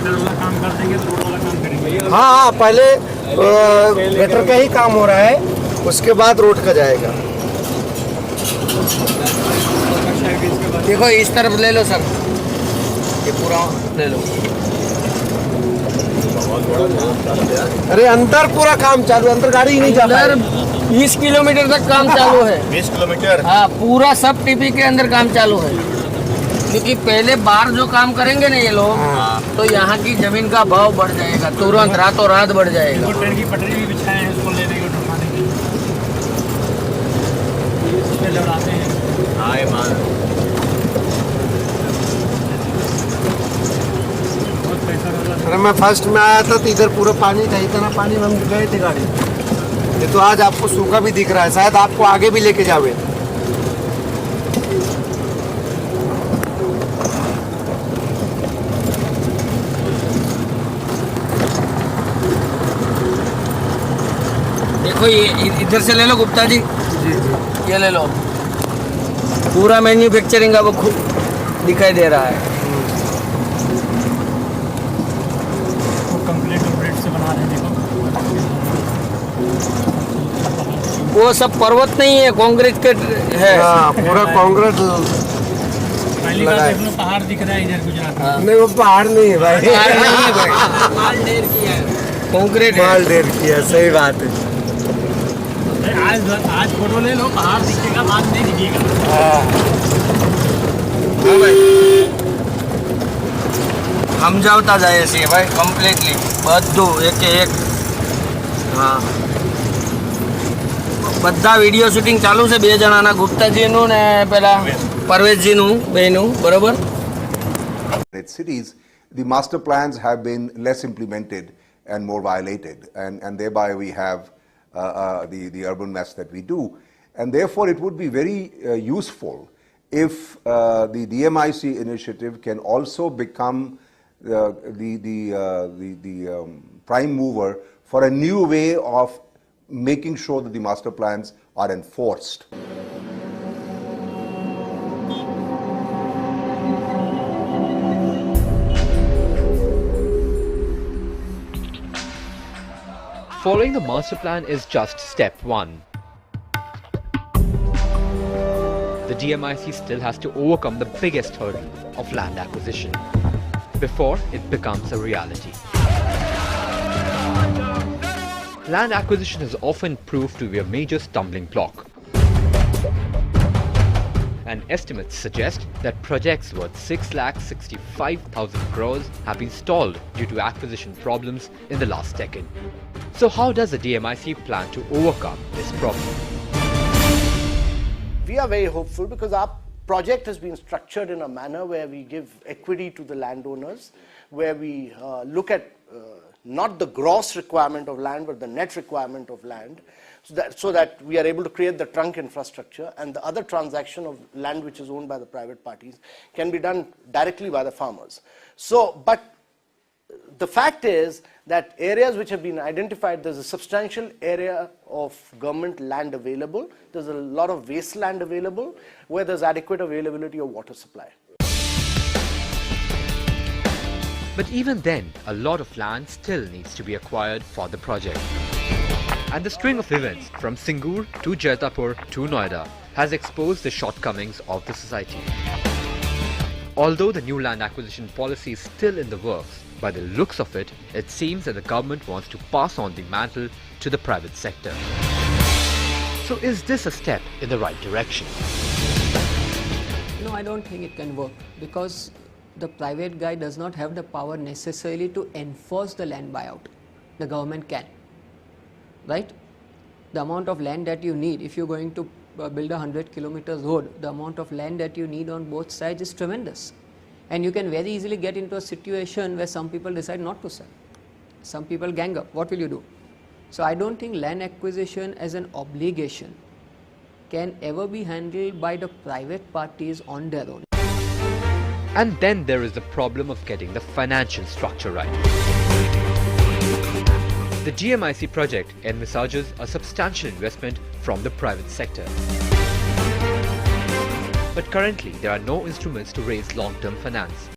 Gutter वाला काम कर देंगे तो रोड वाला काम करेंगे। हाँ हाँ, पहले गटर का ही काम हो रहा है, उसके बाद रोड का जाएगा। देखो इस तरफ ले लो सर, ये पूरा ले लो। अरे अंदर पूरा काम चालू है, अंदर गाड़ी ही नहीं जा पा अंदर रही। 20 किलोमीटर तक काम चालू है। 20 किलोमीटर? हाँ, पूरा सब टीपी के अंदर काम चालू है, क्योंकि पहले बाहर जो काम करेंगे ना ये लोग, तो यहाँ की जमीन का भाव बढ़ जाएगा, तुरंत रातों रात बढ़ जाएगा। वो ट्रेन की पटरी भी बिछाए हैं उसको लेने के उठाने के, इस पे लड़ाते हैं। हाँ ये मान बहुत पैसा वाला। अरे मैं फर्स्ट में आया था तो इधर पूरा पानी था, इतना पानी में हम गए थे गाड़ी। ये तो आज आपको सूखा भी दिख रहा है, शायद आपको आगे भी लेके जावे। देखो ये इधर से ले लो गुप्ता जी, ये ले लो, पूरा मैन्युफैक्चरिंग अब दिखाई दे रहा है। कंप्लीट से बना रहे हैं। देखो वो सब पर्वत नहीं है, कांक्रीट के है। हाँ, पूरा कांक्रीट पहली बार देख लो पहाड़ दिख रहा है इधर गुजरात में। नहीं, वो पहाड़ नहीं है भाई, पहाड़ नहीं है भाई, माल ढेर किया है, कांक्रीट है। माल ढेर किया, सही बात है। आज फोटो ले लो, पहाड़ दिखेगा, बाद नहीं दिखेगा। हाँ भाई, સમજાવતા જાય છે ભાઈ કમ્પ્લીટલી બધું એક હા બધા વિડીયો શૂટિંગ ચાલુ છે બે જણાના, ગુપ્તાજીનું ને પેલા પરવેશજીનું બેનું, બરોબર? Cities, the master plans have been less implemented and more violated, and thereby we have the urban mess that we do. And therefore, it would be very useful if the DMIC initiative can also become the prime mover for a new way of making sure that the master plans are enforced. Following the master plan is just step one. The DMIC still has to overcome the biggest hurdle of land acquisition before it becomes a reality. Land acquisition has often proved to be a major stumbling block. And estimates suggest that projects worth 6,65,000 crores have been stalled due to acquisition problems in the last decade. So how does the DMIC plan to overcome this problem? We are very hopeful because our project has been structured in a manner where we give equity to the landowners, where we look at not the gross requirement of land but the net requirement of land, so that we are able to create the trunk infrastructure, and the other transaction of land which is owned by the private parties can be done directly by the farmers. But the fact is that areas which have been identified, there's a substantial area of government land available, there's a lot of wasteland available where there's adequate availability of water supply. But even then, a lot of land still needs to be acquired for the project. And the string of events from Singur to Jaitapur to Noida has exposed the shortcomings of the society. Although the new land acquisition policy is still in the works, by the looks of it, it seems that the government wants to pass on the mantle to the private sector. So is this a step in the right direction? No, I don't think it can work, because the private guy does not have the power necessarily to enforce the land buyout. The government can, right? The amount of land that you need, if you're going to build a 100 kilometers road, the amount of land that you need on both sides is tremendous. And you can very easily get into a situation where some people decide not to sell. Some people gang up. What will you do? So I don't think land acquisition as an obligation can ever be handled by the private parties on their own. And then there is the problem of getting the financial structure right. The DMIC project envisages a substantial investment from the private sector. But currently, there are no instruments to raise long-term finance.